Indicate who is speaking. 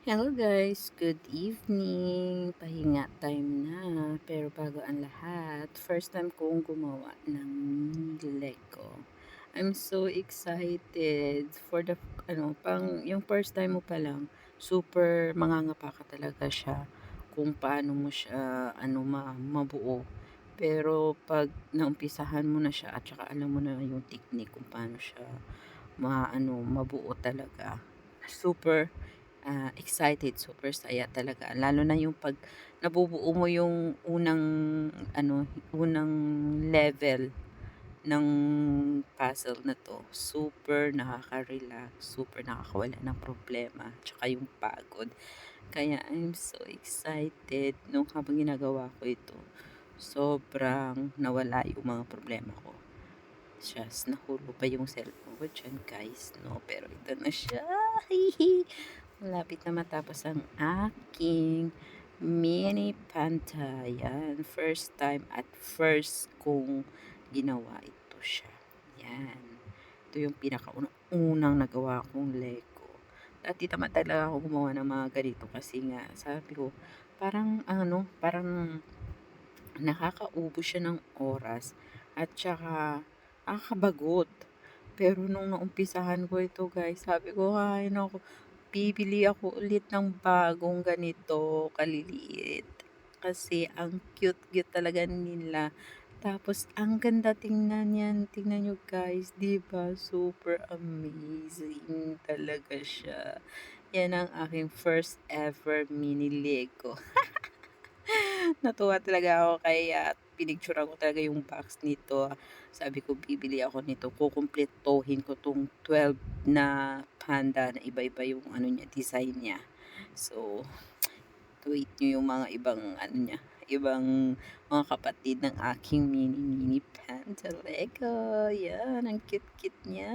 Speaker 1: Hello guys, good evening. Pahinga time na. Pero bago ang lahat, first time kong gumawa ng mini Lego. I'm so excited for the yung first time mo pa lang, super mangangapa ka talaga siya kung paano mo siya mabuo. Pero pag naumpisahan mo na siya at saka alam mo na yung technique kung paano siya mabuo talaga. Super excited, super saya talaga. Lalo na yung pag nabubuo mo yung unang level ng puzzle na to. Super nakaka-relax, super nakakawala ng problema, tsaka yung pagod. Kaya I'm so excited nung habang ginagawa ko ito. Sobrang nawala yung mga problema ko. Just nahulog pa yung cellphone ko dyan guys, no? Pero ito na siya. Malapit na matapos ang aking mini pantayan. First time at first kong ginawa ito siya. Yan. Ito yung pinakaunang nagawa kong Lego. Dati tamad talaga ako gumawa ng mga ganito kasi nga sabi ko parang nakakaubos siya ng oras at saka nakakabagot. Pero nung naumpisahan ko ito guys, sabi ko, ay naku, bibili ako ulit ng bagong ganito, kaliliit. Kasi ang cute-cute talaga nila. Tapos, ang ganda tingnan yan. Tingnan nyo guys, di ba? Super amazing talaga siya. Yan ang aking first ever mini Lego. Natuwa talaga ako kaya pinicturean ko talaga yung box nito. Sabi ko bibili ako nito, kukumpletuhin ko tong 12 na panda na iba-iba yung design niya. So, tweet nyo yung mga ibang ibang mga kapatid ng aking mini mini panda Lego. Yan, ang cute-cute niya.